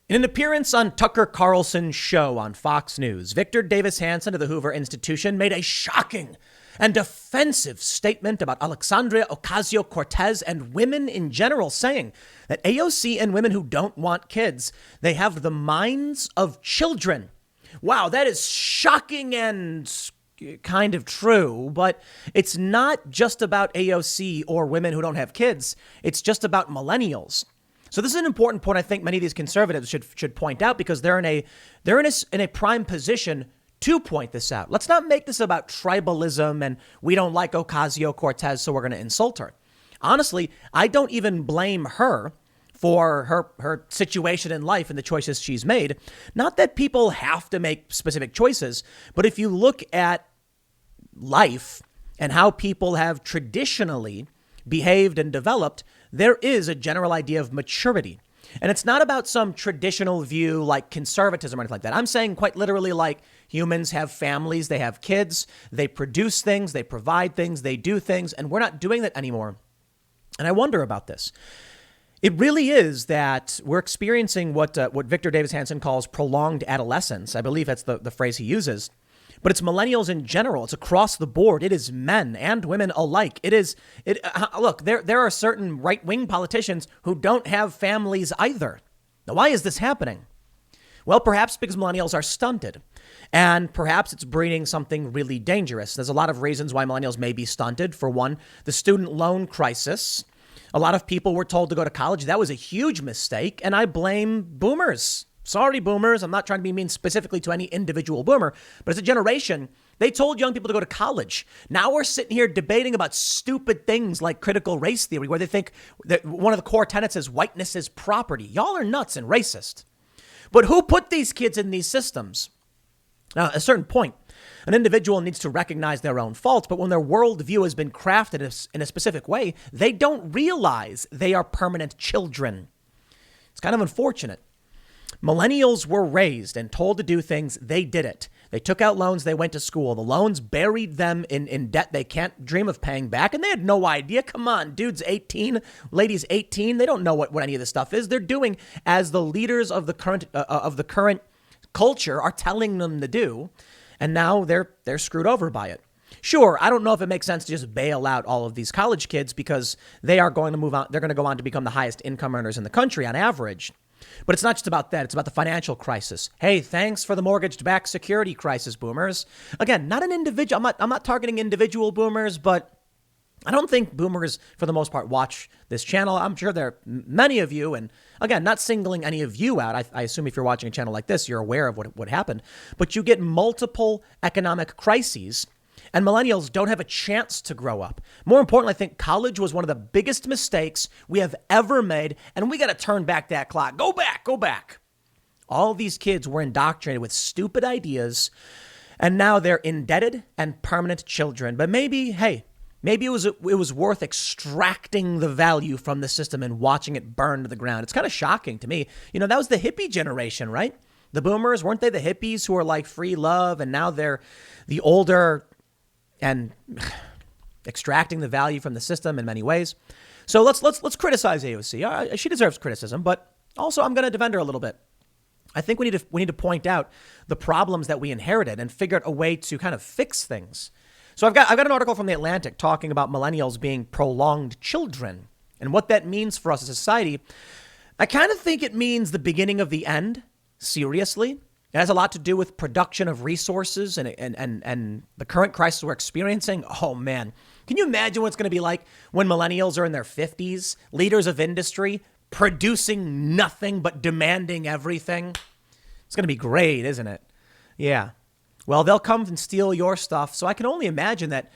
In an appearance on Tucker Carlson's show on Fox News, Victor Davis Hanson of the Hoover Institution made a shocking and offensive statement about Alexandria Ocasio-Cortez and women in general, saying that AOC and women who don't want kids, they have the minds of children. Wow, that is shocking and kind of true, but it's not just about AOC or women who don't have kids. It's just about millennials. So this is an important point I think many of these conservatives should point out, because they're in a prime position to point this out. Let's not make this about tribalism and we don't like Ocasio-Cortez, so we're going to insult her. Honestly, I don't even blame her for her situation in life and the choices she's made. Not that people have to make specific choices, but if you look at life and how people have traditionally behaved and developed, there is a general idea of maturity. And it's not about some traditional view like conservatism or anything like that. I'm saying quite literally, like, humans have families, they have kids, they produce things, they provide things, they do things, and we're not doing that anymore. And I wonder about this. It really is that we're experiencing what Victor Davis Hanson calls prolonged adolescence. I believe that's the phrase he uses. But it's millennials in general. It's across the board. It is men and women alike. Look, there are certain right-wing politicians who don't have families either. Now, why is this happening? Well, perhaps because millennials are stunted, and perhaps it's breeding something really dangerous. There's a lot of reasons why millennials may be stunted. For one, the student loan crisis. A lot of people were told to go to college. That was a huge mistake, and I blame boomers. Sorry, boomers. I'm not trying to be mean specifically to any individual boomer, but as a generation, they told young people to go to college. Now we're sitting here debating about stupid things like critical race theory, where they think that one of the core tenets is whiteness is property. Y'all are nuts and racist. But who put these kids in these systems? Now, at a certain point, an individual needs to recognize their own faults, but when their worldview has been crafted in a specific way, they don't realize they are permanent children. It's kind of unfortunate. Millennials were raised and told to do things. They did it. They took out loans. They went to school. The loans buried them in debt they can't dream of paying back. And they had no idea. Come on, dude's 18, ladies 18. They don't know what any of this stuff is. They're doing as the leaders of the current culture are telling them to do. And now they're screwed over by it. Sure, I don't know if it makes sense to just bail out all of these college kids, because they are going to move on. They're going to go on to become the highest income earners in the country on average. But it's not just about that. It's about the financial crisis. Hey, thanks for the mortgage-backed security crisis, boomers. Again, not an individual. I'm not targeting individual boomers, but I don't think boomers, for the most part, watch this channel. I'm sure there are many of you. And again, not singling any of you out. I assume if you're watching a channel like this, you're aware of what happened. But you get multiple economic crises, and millennials don't have a chance to grow up. More importantly, I think college was one of the biggest mistakes we have ever made, and we got to turn back that clock. Go back. All these kids were indoctrinated with stupid ideas, and now they're indebted and permanent children. But maybe it was worth extracting the value from the system and watching it burn to the ground. It's kind of shocking to me. You know, that was the hippie generation, right? The boomers, weren't they the hippies who were like free love, and now they're the older and extracting the value from the system in many ways. So let's criticize AOC. She deserves criticism, but also I'm going to defend her a little bit. I think we need to point out the problems that we inherited and figure out a way to kind of fix things. So I've got an article from The Atlantic talking about millennials being prolonged children and what that means for us as a society. I kind of think it means the beginning of the end. Seriously. It has a lot to do with production of resources and the current crisis we're experiencing. Oh, man. Can you imagine what it's going to be like when millennials are in their 50s, leaders of industry, producing nothing but demanding everything? It's going to be great, isn't it? Yeah. Well, they'll come and steal your stuff. So I can only imagine that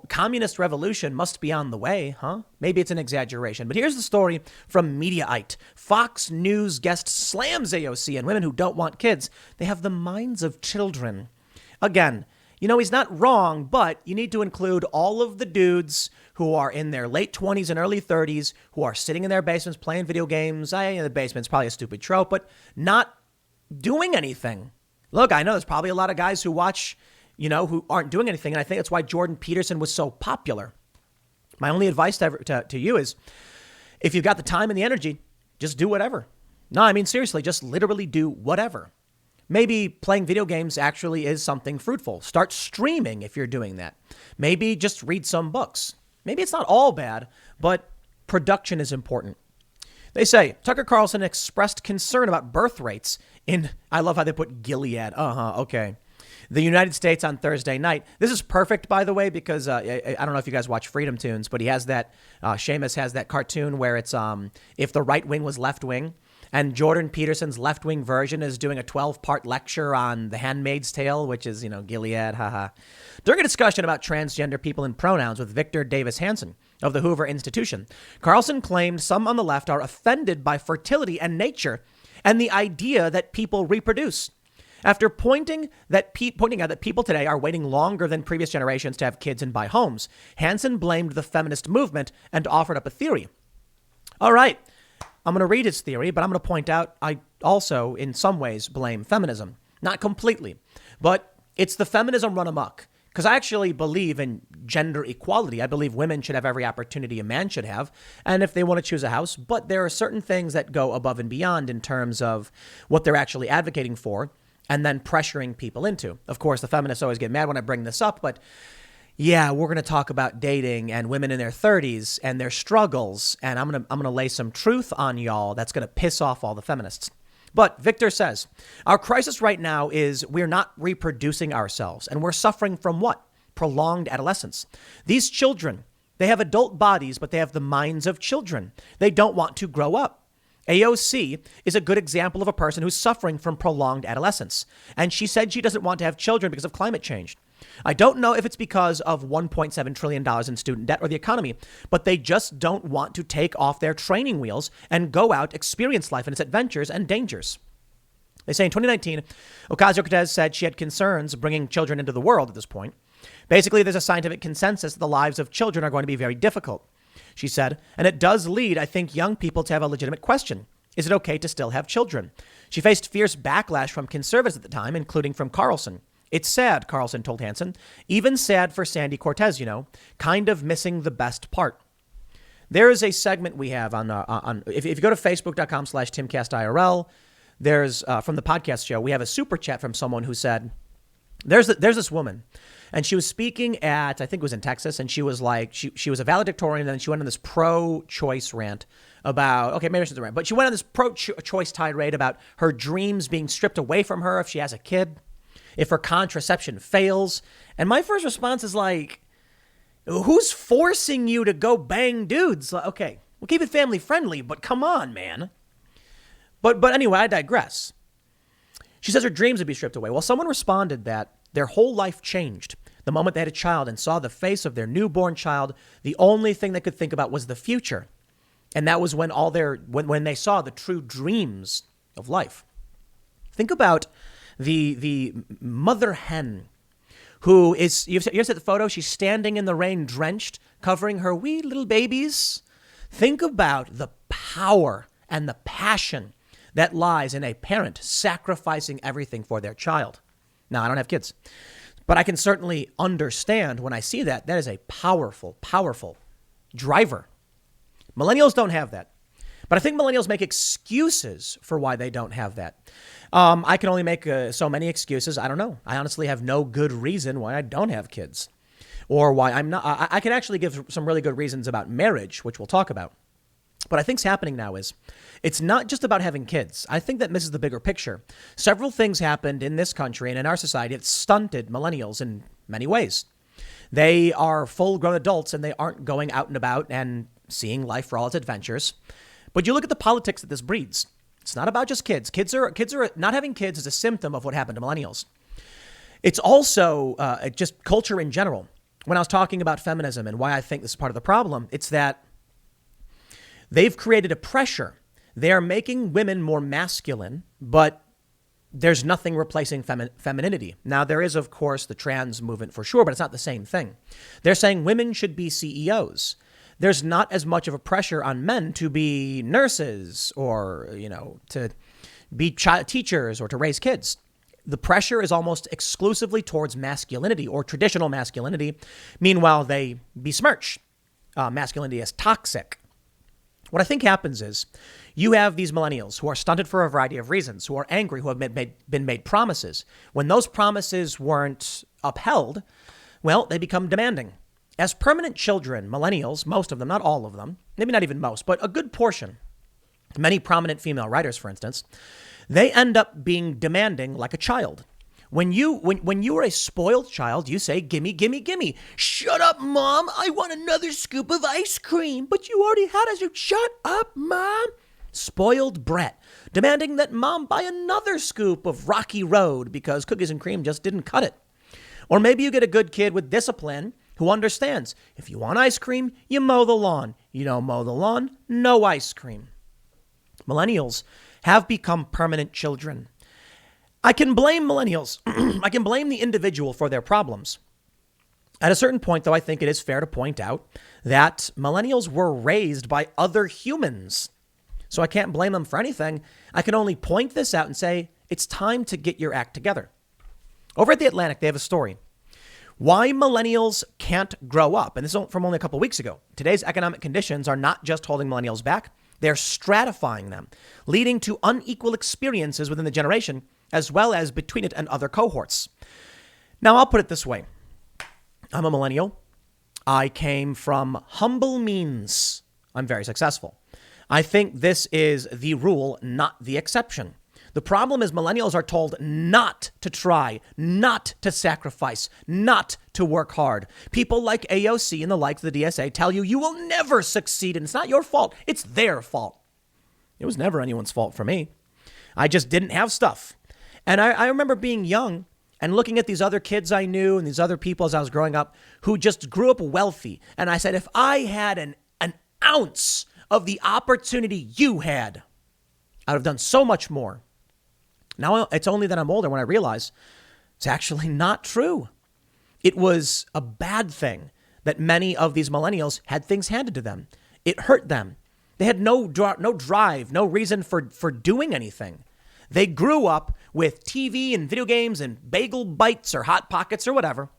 communist revolution must be on the way, huh? Maybe it's an exaggeration. But here's the story from Mediaite. Fox News guest slams AOC and women who don't want kids. They have the minds of children. Again, you know, he's not wrong, but you need to include all of the dudes who are in their late 20s and early 30s, who are sitting in their basements playing video games. The basement's probably a stupid trope, but not doing anything. Look, I know there's probably a lot of guys who watch, who aren't doing anything. And I think that's why Jordan Peterson was so popular. My only advice to you is, if you've got the time and the energy, just do whatever. No, I mean, seriously, just literally do whatever. Maybe playing video games actually is something fruitful. Start streaming if you're doing that. Maybe just read some books. Maybe it's not all bad, but production is important. They say Tucker Carlson expressed concern about birth rates in, I love how they put Gilead. Okay. The United States on Thursday night. This is perfect, by the way, because I don't know if you guys watch Freedom Tunes, but he has that, Seamus has that cartoon where it's if the right wing was left wing. And Jordan Peterson's left-wing version is doing a 12-part lecture on The Handmaid's Tale, which is, Gilead, haha. During a discussion about transgender people and pronouns with Victor Davis Hanson of the Hoover Institution, Carlson claimed some on the left are offended by fertility and nature and the idea that people reproduce. After pointing out that people today are waiting longer than previous generations to have kids and buy homes, Hanson blamed the feminist movement and offered up a theory. All right. I'm going to read his theory, but I'm going to point out I also, in some ways, blame feminism. Not completely, but it's the feminism run amok. Because I actually believe in gender equality. I believe women should have every opportunity a man should have, and if they want to choose a house. But there are certain things that go above and beyond in terms of what they're actually advocating for and then pressuring people into. Of course, the feminists always get mad when I bring this up, but yeah, we're going to talk about dating and women in their 30s and their struggles. And I'm going to lay some truth on y'all that's going to piss off all the feminists. But Victor says, our crisis right now is we're not reproducing ourselves. And we're suffering from what? Prolonged adolescence. These children, they have adult bodies, but they have the minds of children. They don't want to grow up. AOC is a good example of a person who's suffering from prolonged adolescence. And she said she doesn't want to have children because of climate change. I don't know if it's because of $1.7 trillion in student debt or the economy, but they just don't want to take off their training wheels and go out, experience life and its adventures and dangers. They say in 2019, Ocasio-Cortez said she had concerns bringing children into the world at this point. Basically, there's a scientific consensus that the lives of children are going to be very difficult, she said, and it does lead, I think, young people to have a legitimate question. Is it okay to still have children? She faced fierce backlash from conservatives at the time, including from Carlson. It's sad, Carlson told Hanson. Even sad for Sandy Cortez, kind of missing the best part. There is a segment we have on if you go to facebook.com/TimCastIRL, there's from the podcast show, we have a super chat from someone who said, there's this woman and she was speaking at, I think it was in Texas. And she was like, she was a valedictorian. And then she went on this pro-choice rant about, okay, maybe it's a rant, but she went on this pro-choice tirade about her dreams being stripped away from her if she has a kid, if her contraception fails. And my first response is like, who's forcing you to go bang dudes? Okay, we'll keep it family friendly, but come on, man. But anyway, I digress. She says her dreams would be stripped away. Well, someone responded that their whole life changed the moment they had a child and saw the face of their newborn child. The only thing they could think about was the future. And that was when when they saw the true dreams of life. Think about the mother hen who is, you've seen the photo, she's standing in the rain drenched, covering her wee little babies. Think about the power and the passion that lies in a parent sacrificing everything for their child. Now, I don't have kids, but I can certainly understand when I see that. That is a powerful, powerful driver. Millennials don't have that. But I think millennials make excuses for why they don't have that. I can only make so many excuses. I don't know. I honestly have no good reason why I don't have kids or why I'm not. I can actually give some really good reasons about marriage, which we'll talk about. What I think's happening now is it's not just about having kids. I think that misses the bigger picture. Several things happened in this country and in our society that stunted millennials in many ways. They are full-grown adults and they aren't going out and about and seeing life for all its adventures. But you look at the politics that this breeds. It's not about just kids. Kids are not having kids is a symptom of what happened to millennials. It's also just culture in general. When I was talking about feminism and why I think this is part of the problem, it's that they've created a pressure. They're making women more masculine, but there's nothing replacing femininity. Now, there is, of course, the trans movement for sure, but it's not the same thing. They're saying women should be CEOs. There's not as much of a pressure on men to be nurses or, to be teachers or to raise kids. The pressure is almost exclusively towards masculinity or traditional masculinity. Meanwhile, they besmirch masculinity as toxic. What I think happens is You have these millennials who are stunted for a variety of reasons, who are angry, who have been made promises. When those promises weren't upheld, well, they become demanding. As permanent children, millennials, most of them, not all of them, maybe not even most, but a good portion, many prominent female writers, for instance, they end up being demanding like a child. When you are a spoiled child, you say, gimme, gimme, gimme. Shut up, Mom. I want another scoop of ice cream. But you already had it. Shut up, Mom. Spoiled brat, demanding that Mom buy another scoop of Rocky Road because cookies and cream just didn't cut it. Or maybe you get a good kid with discipline who understands if you want ice cream, you mow the lawn. You don't mow the lawn, no ice cream. Millennials have become permanent children. I can blame millennials. I can blame the individual for their problems. At a certain point, though, I think it is fair to point out that millennials were raised by other humans. So I can't blame them for anything. I can only point this out and say, it's time to get your act together. Over at The Atlantic, they have a story. Why millennials can't grow up. And this is from only a couple of weeks ago. Today's economic conditions are not just holding millennials back. They're stratifying them, leading to unequal experiences within the generation, as well as between it and other cohorts. Now, I'll put it this way. I'm a millennial. I came from humble means. I'm very successful. I think this is the rule, not the exception. The problem is millennials are told not to try, not to sacrifice, not to work hard. People like AOC and the likes of the DSA tell you you will never succeed, and it's not your fault. It's their fault. It was never anyone's fault for me. I just didn't have stuff. And I remember being young and looking at these other kids I knew and these other people as I was growing up who just grew up wealthy. And I said, if I had an ounce of the opportunity you had, I'd have done so much more. Now it's only that I'm older when I realize it's actually not true. It was a bad thing that many of these millennials had things handed to them. It hurt them. They had no drive, no reason for doing anything. They grew up with TV and video games and bagel bites or Hot Pockets or whatever.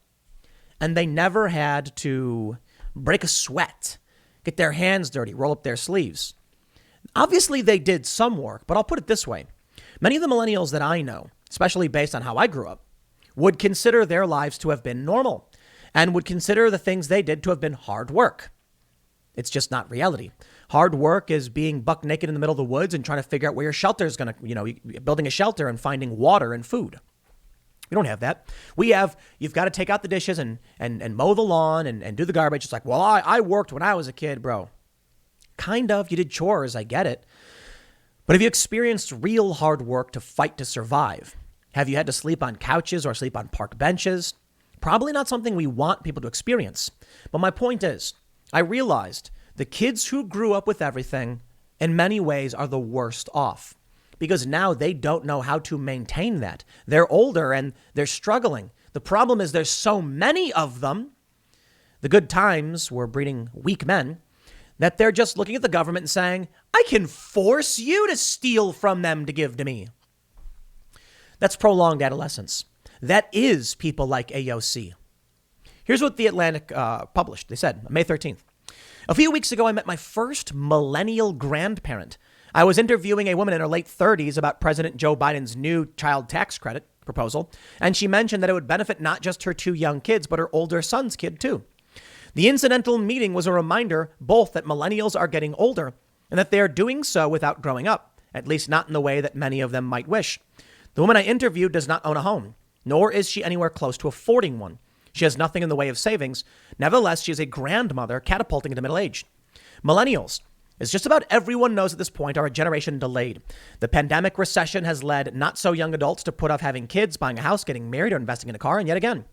And they never had to break a sweat, get their hands dirty, roll up their sleeves. Obviously, they did some work, but I'll put it this way. Many of the millennials that I know, especially based on how I grew up, would consider their lives to have been normal and would consider the things they did to have been hard work. It's just not reality. Hard work is being buck naked in the middle of the woods and trying to figure out where your shelter is going to, building a shelter and finding water and food. We don't have that. You've got to take out the dishes and mow the lawn and do the garbage. It's like, well, I worked when I was a kid, bro. Kind of. You did chores. I get it. But have you experienced real hard work to fight to survive? Have you had to sleep on couches or sleep on park benches? Probably not something we want people to experience. But my point is, I realized the kids who grew up with everything in many ways are the worst off because now they don't know how to maintain that. They're older and they're struggling. The problem is there's so many of them. The good times were breeding weak men that they're just looking at the government and saying, I can force you to steal from them to give to me. That's prolonged adolescence. That is people like AOC. Here's what The Atlantic published. They said, May 13th. A few weeks ago, I met my first millennial grandparent. I was interviewing a woman in her late 30s about President Joe Biden's new child tax credit proposal, and she mentioned that it would benefit not just her two young kids, but her older son's kid, too. The incidental meeting was a reminder both that millennials are getting older and that they are doing so without growing up, at least not in the way that many of them might wish. The woman I interviewed does not own a home, nor is she anywhere close to affording one. She has nothing in the way of savings. Nevertheless, she is a grandmother catapulting into middle age. Millennials, as just about everyone knows at this point, are a generation delayed. The pandemic recession has led not so young adults to put off having kids, buying a house, getting married, or investing in a car, and yet again.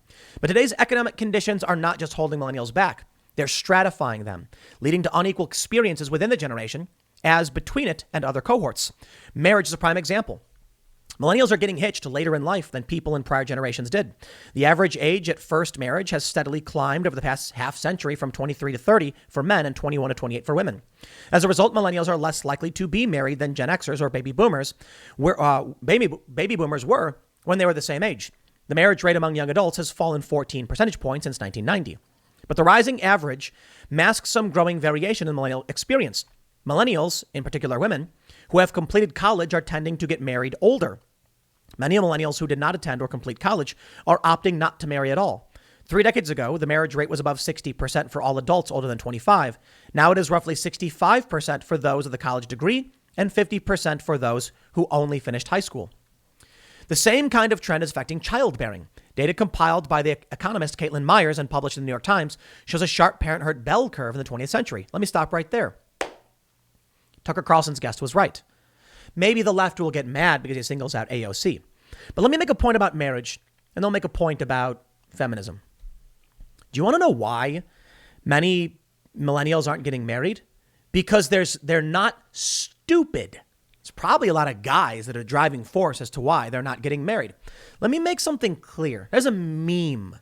But today's economic conditions are not just holding millennials back. They're stratifying them, leading to unequal experiences within the generation as between it and other cohorts. Marriage is a prime example. Millennials are getting hitched later in life than people in prior generations did. The average age at first marriage has steadily climbed over the past half century from 23 to 30 for men and 21 to 28 for women. As a result, millennials are less likely to be married than Gen Xers or baby boomers, baby boomers were when they were the same age. The marriage rate among young adults has fallen 14 percentage points since 1990. But the rising average masks some growing variation in millennial experience. Millennials, in particular women, who have completed college are tending to get married older. Many millennials who did not attend or complete college are opting not to marry at all. 3 decades ago, the marriage rate was above 60% for all adults older than 25. Now it is roughly 65% for those with a college degree and 50% for those who only finished high school. The same kind of trend is affecting childbearing. Data compiled by the economist Caitlin Myers and published in the New York Times shows a sharp parenthood bell curve in the 20th century. Let me stop right there. Tucker Carlson's guest was right. Maybe the left will get mad because he singles out AOC. But let me make a point about marriage, and they'll make a point about feminism. Do you want to know why many millennials aren't getting married? Because they're not stupid. It's probably a lot of guys that are driving force as to why they're not getting married. Let me make something clear. There's a meme,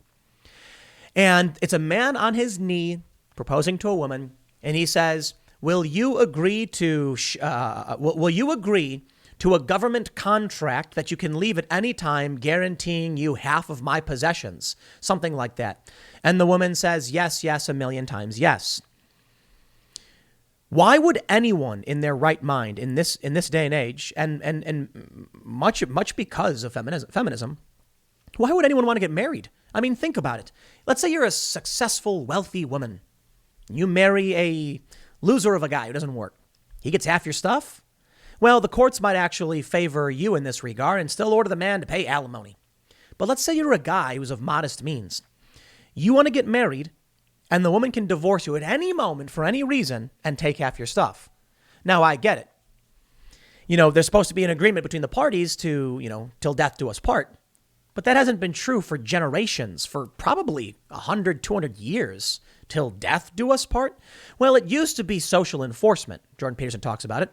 and it's a man on his knee proposing to a woman, and he says, "Will you agree to a government contract that you can leave at any time, guaranteeing you half of my possessions?" Something like that. And the woman says, yes, yes, a million times, yes. Why would anyone in their right mind in this day and age, and much because of feminism, why would anyone want to get married? I mean, think about it. Let's say you're a successful, wealthy woman. You marry a loser of a guy who doesn't work. He gets half your stuff. Well, the courts might actually favor you in this regard and still order the man to pay alimony. But let's say you're a guy who's of modest means. You want to get married, and the woman can divorce you at any moment for any reason and take half your stuff. Now, I get it. There's supposed to be an agreement between the parties to, till death do us part. But that hasn't been true for generations, for probably 100, 200 years. Till death do us part? Well, it used to be social enforcement. Jordan Peterson talks about it.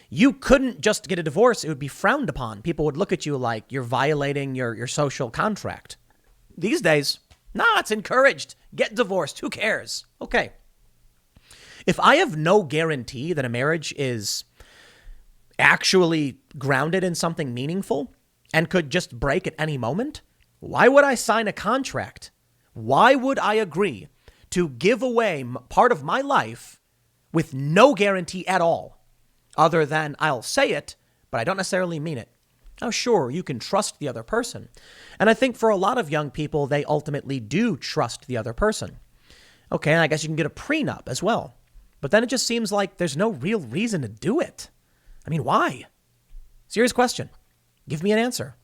You couldn't just get a divorce. It would be frowned upon. People would look at you like you're violating your social contract. These days, it's encouraged. Get divorced. Who cares? Okay. If I have no guarantee that a marriage is actually grounded in something meaningful and could just break at any moment, why would I sign a contract? Why would I agree to give away part of my life with no guarantee at all? Other than I'll say it, but I don't necessarily mean it. Now, sure, you can trust the other person. And I think for a lot of young people, they ultimately do trust the other person. Okay, and I guess you can get a prenup as well. But then it just seems like there's no real reason to do it. I mean, why? Serious question. Give me an answer.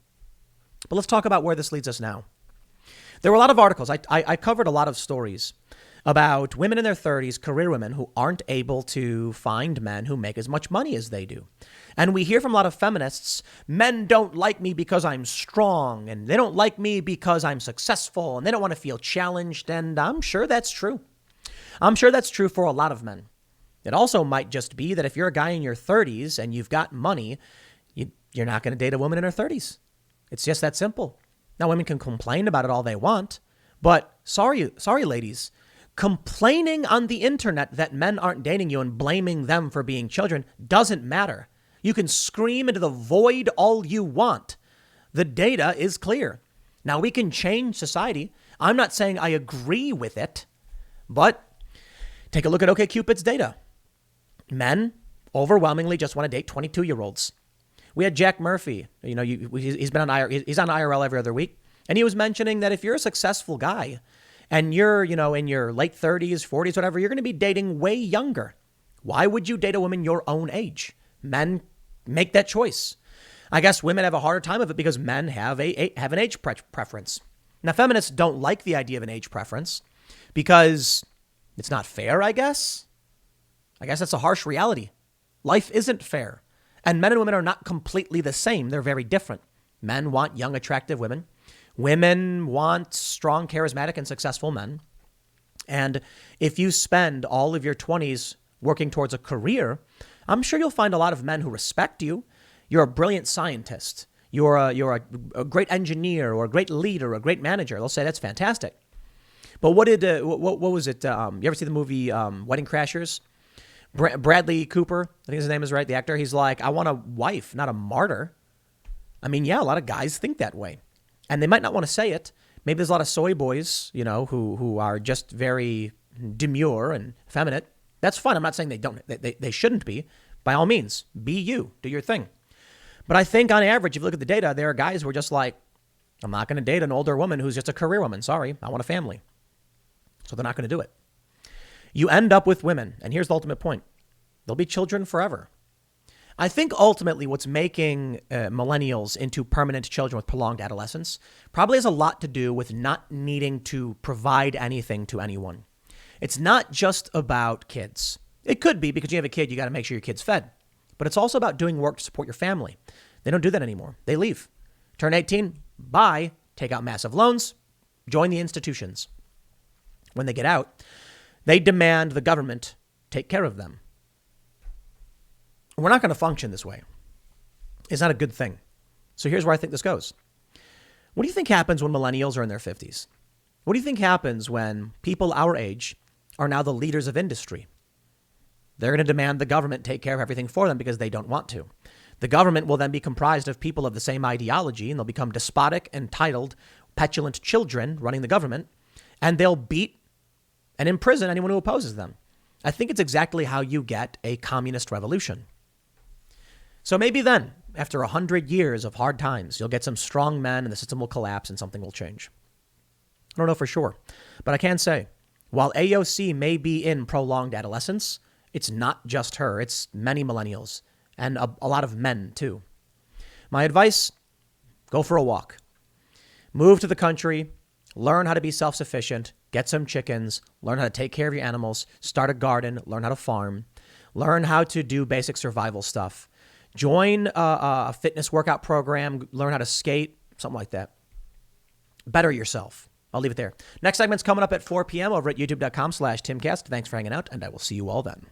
But let's talk about where this leads us now. There were a lot of articles. I covered a lot of stories about women in their 30s, career women who aren't able to find men who make as much money as they do. And we hear from a lot of feminists, men don't like me because I'm strong, and they don't like me because I'm successful, and they don't want to feel challenged. And I'm sure that's true. I'm sure that's true for a lot of men. It also might just be that if you're a guy in your 30s and you've got money, you're not going to date a woman in her 30s. It's just that simple. Now, women can complain about it all they want, but sorry, ladies. Complaining on the internet that men aren't dating you and blaming them for being children doesn't matter. You can scream into the void all you want. The data is clear. Now, we can change society. I'm not saying I agree with it, but take a look at OkCupid's data. Men overwhelmingly just want to date 22-year-olds. We had Jack Murphy. He's been on he's on IRL every other week, and he was mentioning that if you're a successful guy and you're, in your late 30s, 40s, whatever, you're going to be dating way younger. Why would you date a woman your own age? Men make that choice. I guess women have a harder time of it because men have an age preference. Now, feminists don't like the idea of an age preference because it's not fair, I guess. I guess that's a harsh reality. Life isn't fair. And men and women are not completely the same. They're very different. Men want young, attractive women. Women want strong, charismatic, and successful men. And if you spend all of your 20s working towards a career, I'm sure you'll find a lot of men who respect you. You're a brilliant scientist. You're a great engineer or a great leader or a great manager. They'll say that's fantastic. But what was it? You ever see the movie Wedding Crashers? Bradley Cooper, I think his name is right, the actor. He's like, I want a wife, not a martyr. I mean, yeah, a lot of guys think that way. And they might not want to say it. Maybe there's a lot of soy boys, who are just very demure and feminine. That's fine. I'm not saying they shouldn't be. By all means, be you, do your thing. But I think on average, if you look at the data, there are guys who are just like, I'm not going to date an older woman who's just a career woman. Sorry, I want a family. So they're not going to do it. You end up with women, and here's the ultimate point. They'll be children forever. I think ultimately what's making millennials into permanent children with prolonged adolescence probably has a lot to do with not needing to provide anything to anyone. It's not just about kids. It could be because you have a kid, you got to make sure your kid's fed. But it's also about doing work to support your family. They don't do that anymore. They leave. Turn 18, bye, take out massive loans, join the institutions. When they get out, they demand the government take care of them. We're not going to function this way. It's not a good thing. So here's where I think this goes. What do you think happens when millennials are in their 50s? What do you think happens when people our age are now the leaders of industry? They're going to demand the government take care of everything for them because they don't want to. The government will then be comprised of people of the same ideology, and they'll become despotic, entitled, petulant children running the government, and they'll beat and imprison anyone who opposes them. I think it's exactly how you get a communist revolution. So maybe then, after 100 years of hard times, you'll get some strong men and the system will collapse and something will change. I don't know for sure, but I can say, while AOC may be in prolonged adolescence, it's not just her. It's many millennials and a lot of men too. My advice, go for a walk. Move to the country, learn how to be self-sufficient, get some chickens, learn how to take care of your animals, start a garden, learn how to farm, learn how to do basic survival stuff. Join a fitness workout program, learn how to skate, something like that. Better yourself. I'll leave it there. Next segment's coming up at 4 p.m. over at youtube.com/Timcast. Thanks for hanging out, and I will see you all then.